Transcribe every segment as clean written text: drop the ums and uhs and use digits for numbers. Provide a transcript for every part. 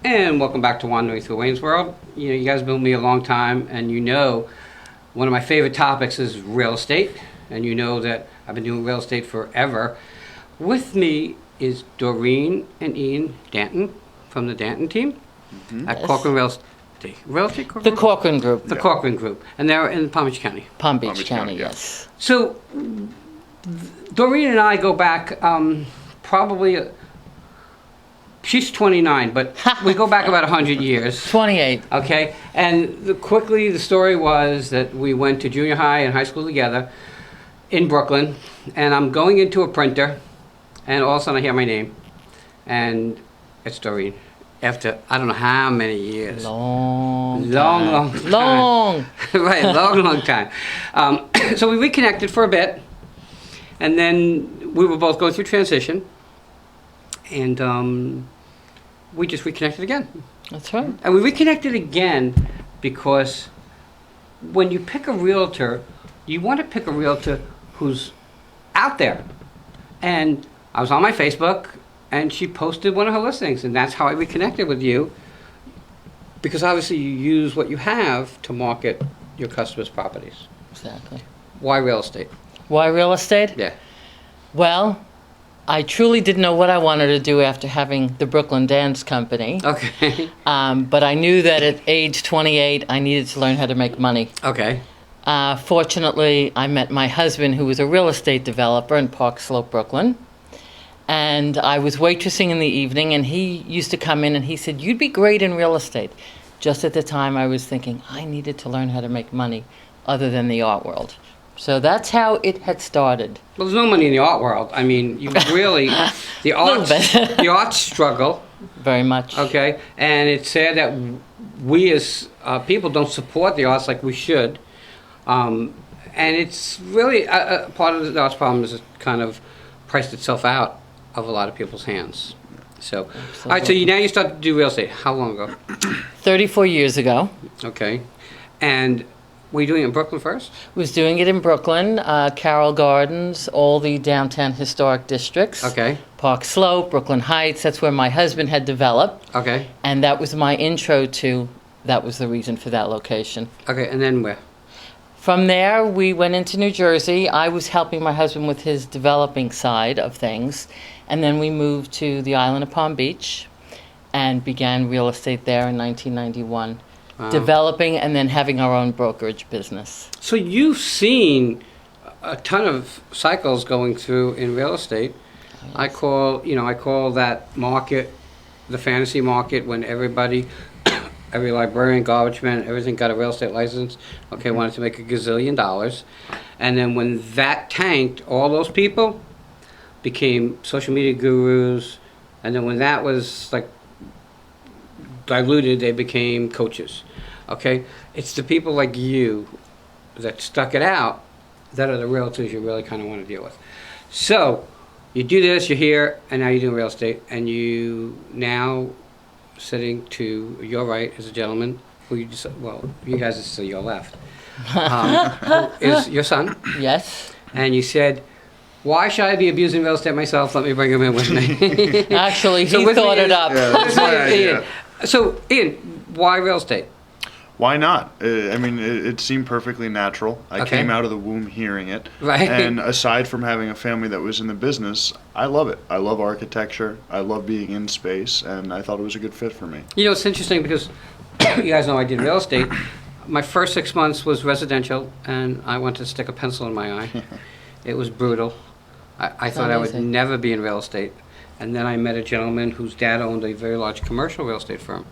And welcome back to Wandering Through Wayne's World. You guys have been with me a long time, and one of my favorite topics is real estate. And you know that I've been doing real estate forever. With me is Doreen and Ian Danton from the Danton Team at Yes. Corcoran Realty The Corcoran Group. The Corcoran Group. And they're in Palm Beach County. Palm Beach County, yes. So, Doreen and I go back probably... She's 29, but we go back about 100 years. 28. Okay, and quickly the story was that we went to junior high and high school together in Brooklyn, and I'm going into a printer, and all of a sudden I hear my name, and it's Doreen. After I don't know how many years. Long time. Long. Right, long time. So we reconnected for a bit, and then we were both going through transition. And we just reconnected again. That's right. And we reconnected again because when you pick a realtor, you want to pick a realtor who's out there. And I was on my Facebook, and she posted one of her listings, and that's how I reconnected with you. Because obviously you use what you have to market your customers' properties. Exactly. Why real estate? Why real estate? Yeah. Well, I truly didn't know what I wanted to do after having the Brooklyn Dance Company. Okay. But I knew that at age 28, I needed to learn how to make money. Okay. Fortunately, I met my husband, who was a real estate developer in Park Slope, Brooklyn. And I was waitressing in the evening, and he used to come in and he said, "You'd be great in real estate." Just at the time, I was thinking I needed to learn how to make money other than the art world. So that's how it had started. Well, there's no money in the art world. I mean, you really, the arts struggle. Very much. Okay, and it's sad that we as people don't support the arts like we should. And it's really, part of the arts problem is it kind of priced itself out of a lot of people's hands. So, Absolutely. all right, so now you start to do real estate. How long ago? 34 years ago. Okay, and were you doing it in Brooklyn first? Was doing it in Brooklyn, Carroll Gardens, all the downtown historic districts. Okay. Park Slope, Brooklyn Heights, that's where my husband had developed. Okay. And that was my intro to, that was the reason for that location. Okay, and then where? From there, we went into New Jersey. I was helping my husband with his developing side of things. And then we moved to the island of Palm Beach and began real estate there in 1991. Wow. Developing and then having our own brokerage business. So you've seen a ton of cycles going through in real estate. Yes. I call that market the fantasy market when everybody, every librarian, garbage man, everything got a real estate license. Okay, wanted to make $1 gazillion. And then when that tanked, all those people became social media gurus. And then when that was like diluted, they became coaches. Okay, it's the people like you that stuck it out that are the realtors you really kind of want to deal with. So you do this, you're here, and now you're doing real estate, and you now sitting to your right is a gentleman who you guys are still your left, who is your son. Yes. And you said, "Why should I be abusing real estate myself? Let me bring him in with me." Actually, So he with thought me it is- up. Yeah, that's my idea. So Ian, why real estate? Why not? I mean, it seemed perfectly natural. I Okay. came out of the womb hearing it. Right. And aside from having a family that was in the business, I love it. I love architecture. I love being in space, and I thought it was a good fit for me. You know, it's interesting because you guys know I did real estate. My first 6 months was residential, and I wanted to stick a pencil in my eye. It was brutal. I thought I would Amazing. never be in real estate. And then I met a gentleman whose dad owned a very large commercial real estate firm.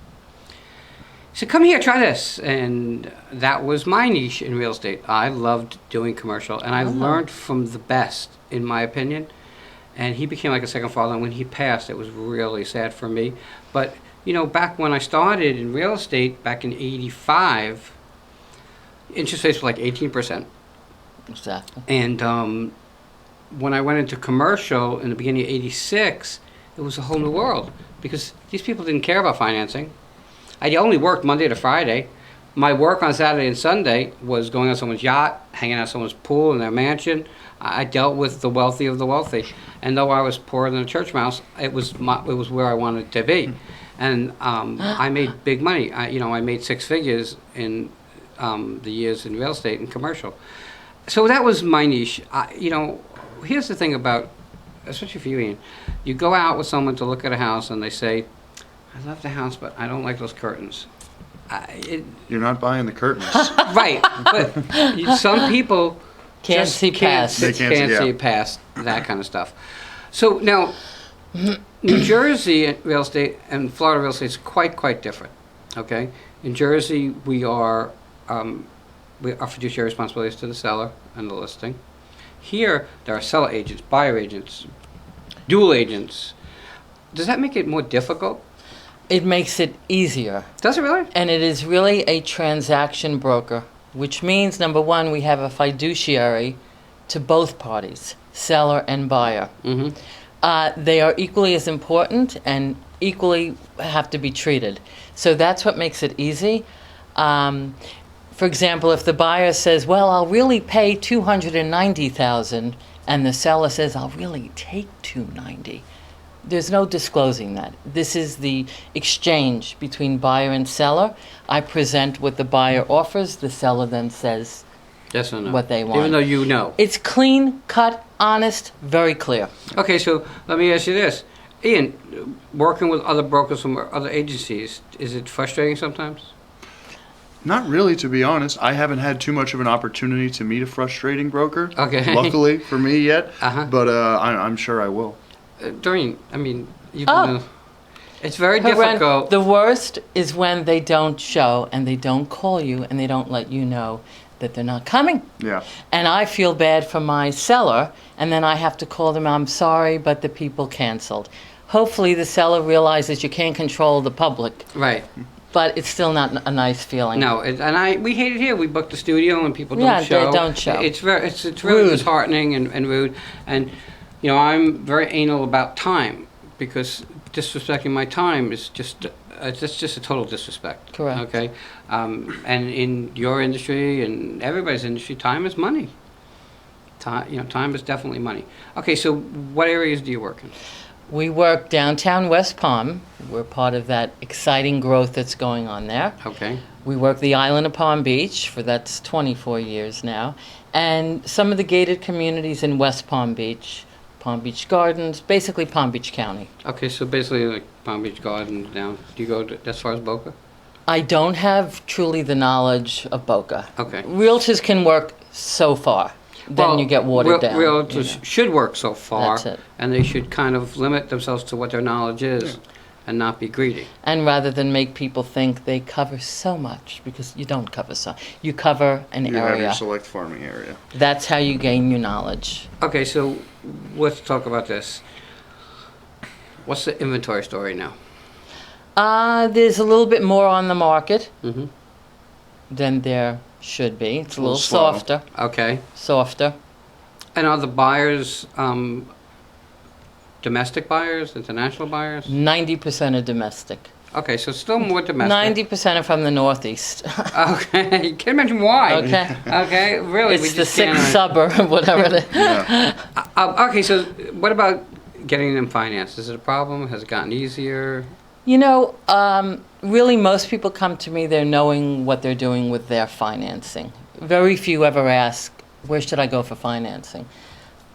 He said, "Come here, try this." And that was my niche in real estate. I loved doing commercial, and I learned from the best, in my opinion. And he became like a second father, and when he passed, it was really sad for me. But, you know, back when I started in real estate, back in '85, interest rates were like 18%. Exactly. And when I went into commercial in the beginning of '86, it was a whole new world because these people didn't care about financing. I only worked Monday to Friday. My work on Saturday and Sunday was going on someone's yacht, hanging out at someone's pool in their mansion. I dealt with the wealthy of the wealthy. And though I was poorer than a church mouse, it was where I wanted to be. And I made big money. I made six figures in the years in real estate and commercial. So that was my niche. Here's the thing about, especially for you, Ian. You go out with someone to look at a house and they say, I love the house, but I don't like those curtains. You're not buying the curtains. Right, but some people Can't just see past. They can't see, see yeah. past that kind of stuff. So now, New Jersey real estate and Florida real estate is quite different. Okay, in Jersey we are fiduciary responsibilities to the seller and the listing. Here there are seller agents, buyer agents, dual agents. Does that make it more difficult? It makes it easier. Does it really? And it is really a transaction broker, which means, number one, we have a fiduciary to both parties, seller and buyer. Mm-hmm. They are equally as important and equally have to be treated. So that's what makes it easy. For example, if the buyer says, well, I'll really pay $290,000, and the seller says, I'll really take $290,000. There's no disclosing that. This is the exchange between buyer and seller. I present what the buyer offers. The seller then says Yes or no? what they want. Even though you know. It's clean, cut, honest, very clear. Okay, so let me ask you this. Ian, working with other brokers from other agencies, is it frustrating sometimes? Not really, to be honest. I haven't had too much of an opportunity to meet a frustrating broker. Okay. Luckily for me yet. Uh-huh. But I'm sure I will. Doreen, I mean, Oh. it's very Horren- difficult. The worst is when they don't show and they don't call you and they don't let you know that they're not coming. Yeah. And I feel bad for my seller, and then I have to call them, I'm sorry, but the people canceled. Hopefully the seller realizes you can't control the public, Right. but it's still not a nice feeling. No, we hate it here. We book the studio and people don't Yeah, they show. don't show. It's really Rude. disheartening and rude. And I'm very anal about time because disrespecting my time is just it's just a total disrespect. Correct. Okay. And in your industry and everybody's industry, time is money. Time is definitely money. Okay, so what areas do you work in? We work downtown West Palm. We're part of that exciting growth that's going on there. Okay. We work the island of Palm Beach, that's 24 years now, and some of the gated communities in West Palm Beach Gardens, basically Palm Beach County. Okay, so basically like Palm Beach Gardens down. Do you go as far as Boca? I don't have truly the knowledge of Boca. Okay. Realtors can work so far. Then you get watered down. Realtors should work so far, That's it. and they should kind of limit themselves to what their knowledge is and not be greedy. And rather than make people think they cover so much, because you don't cover so, you cover an You have your area. select farming area. That's how you gain your knowledge. Okay, so let's talk about this. What's the inventory story now? There's a little bit more on the market Mm-hmm. than there should be. It's a little little slow. softer. And are the buyers domestic buyers, international buyers? 90% are domestic. Okay, so still more domestic. 90% are from the Northeast. Okay, can't imagine why. Okay. Okay, really, It's we the just sixth can't. suburb, whatever it is. Yeah. Okay, so what about getting them financed? Is it a problem? Has it gotten easier? Really, most people come to me, they're knowing what they're doing with their financing. Very few ever ask, where should I go for financing?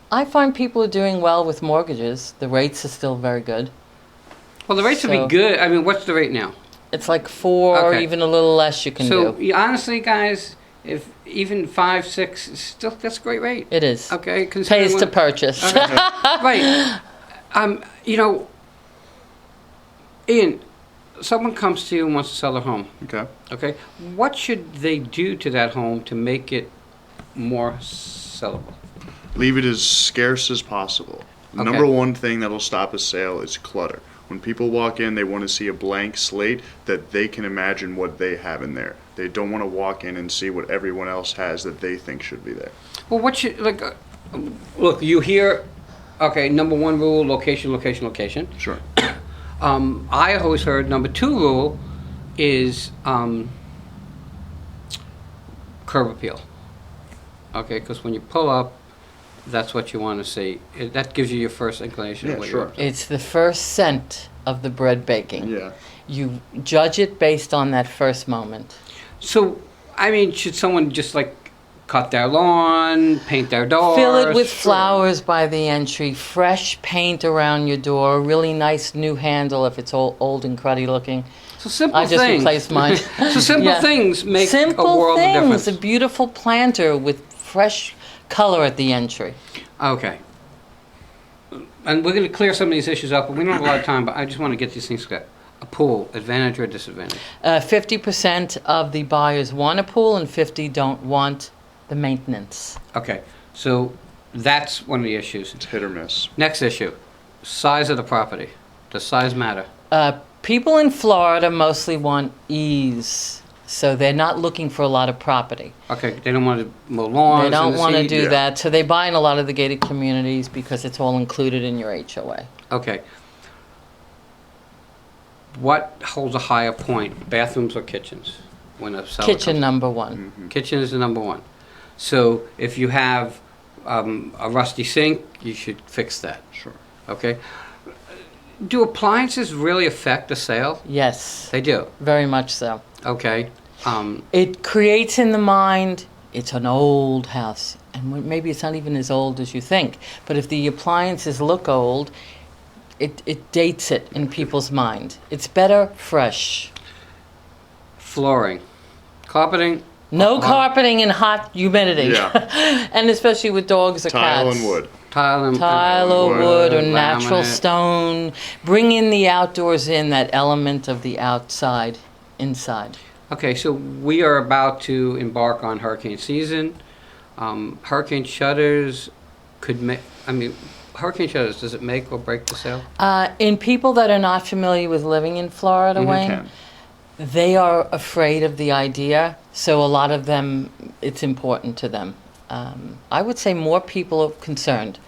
I find people are doing well with mortgages. The rates are still very good. Well, the rates would So- be good. I mean, what's the rate now? It's like 4 or Okay. even a little less you can So do. honestly, guys, if even 5, 6, is still that's a great rate. It is. Okay, considering Pays to when- purchase. Okay. Right. Ian, someone comes to you and wants to sell their home. Okay. Okay, what should they do to that home to make it more sellable? Leave it as scarce as possible. The Okay. number one thing that'll stop a sale is clutter. When people walk in, they want to see a blank slate that they can imagine what they have in there. They don't want to walk in and see what everyone else has that they think should be there. Well, what should look? You hear, okay, number one rule: location, location, location. Sure. I always heard number 2 rule is curb appeal. Okay, because when you pull up, that's what you want to see. That gives you your first inclination Yeah, of what sure. you're up to. It's the first scent of the bread baking. Yeah. You judge it based on that first moment. So, I mean, should someone just like cut their lawn, paint their doors? Fill it with flowers by the entry, fresh paint around your door, really nice new handle if it's old and cruddy looking. So simple I just things. replaced mine. So simple Yeah. things make Simple a world things, of difference. a beautiful planter with fresh color at the entry. Okay. And we're going to clear some of these issues up, but we don't have a lot of time, but I just want to get these things clear. A pool, advantage or disadvantage? 50% of the buyers want a pool and 50 don't want the maintenance. Okay, so that's one of the issues. It's hit or miss. Next issue, size of the property. Does size matter? People in Florida mostly want ease, so they're not looking for a lot of property. Okay, they don't want to mow lawns. They don't and want to seed? do Yeah. that, so they buy in a lot of the gated communities because it's all included in your HOA. Okay. What holds a higher point, bathrooms or kitchens? When a seller Kitchen comes- number one. Kitchen is the number one. So if you have a rusty sink, you should fix that. Sure. Okay. Do appliances really affect the sale? Yes, They do. very much so. Okay. It creates in the mind, it's an old house, and maybe it's not even as old as you think. But if the appliances look old, it dates it in people's mind. It's better fresh. Flooring, carpeting. No carpeting in hot humidity. Yeah. And especially with dogs or Tile cats. and wood. Tile or wood or Laminate. natural stone. Bring in the outdoors in that element of the outside, inside. Okay, so we are about to embark on hurricane season. Hurricane shutters could make. I mean, hurricane shutters. Does it make or break the sale? In people that are not familiar with living in Florida, Wayne, Can. they are afraid of the idea, so a lot of them, it's important to them. I would say more people are concerned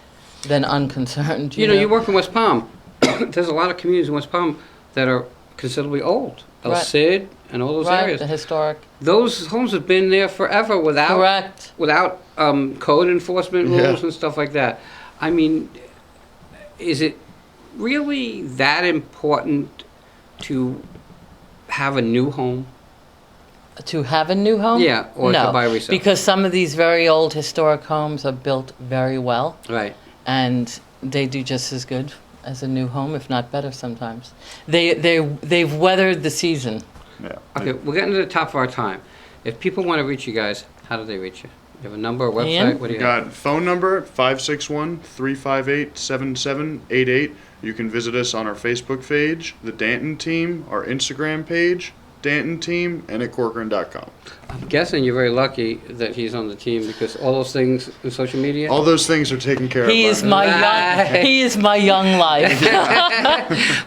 than unconcerned. You know, you work in West Palm. There's a lot of communities in West Palm that are considerably old. El Right. Cid and all those right, areas. the historic. Those homes have been there forever without Correct. code enforcement Yeah. rules and stuff like that. I mean, is it really that important to have a new home? To have a new home? Yeah, or to no, buy resale. because some of these very old historic homes are built very well, Right. and they do just as good as a new home, if not better sometimes. They've weathered the season. Yeah. Okay, we're getting to the top of our time. If people want to reach you guys, how do they reach you? You have a number, a website? Ian? What do We you have? got phone number 561-358-7788. You can visit us on our Facebook page, the Danton Team, our Instagram page, Danton Team, and at Corcoran.com. I'm guessing you're very lucky that he's on the team because all those things in social media. All those things are taken care of. He is by me. my Right. he is my young life.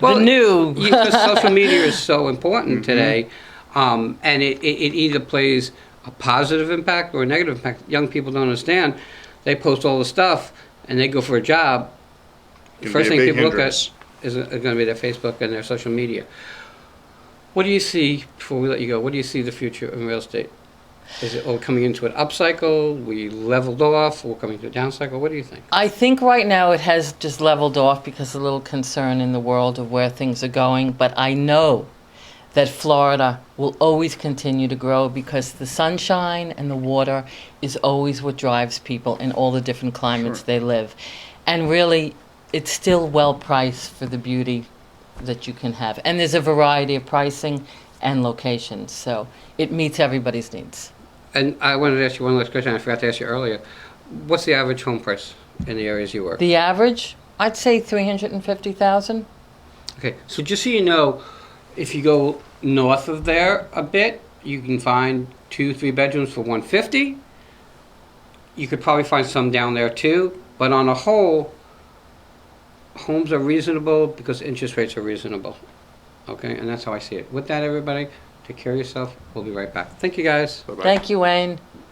Well, the new. Because social media is so important Mm-hmm. today, and it either plays a positive impact or a negative impact. Young people don't understand. They post all the stuff and they go for a job. The Can first be a thing big people hindrance. look at is going to be their Facebook and their social media. What do you see, before we let you go, what do you see the future in real estate? Is it all coming into an upcycle? We leveled off? We're coming to a down cycle? What do you think? I think right now it has just leveled off because of a little concern in the world of where things are going. But I know that Florida will always continue to grow because the sunshine and the water is always what drives people in all the different climates Sure. they live. And really, it's still well priced for the beauty that you can have. And there's a variety of pricing and locations, so it meets everybody's needs. And I wanted to ask you one last question. I forgot to ask you earlier. What's the average home price in the areas you work? The average, I'd say 350,000. Okay, so just so you know, if you go north of there a bit, you can find 2-3 bedrooms for 150. You could probably find some down there too, but on a whole, homes are reasonable because interest rates are reasonable. Okay, and that's how I see it. With that, everybody, take care of yourself. We'll be right back. Thank you, guys. Bye-bye. Thank you, Wayne.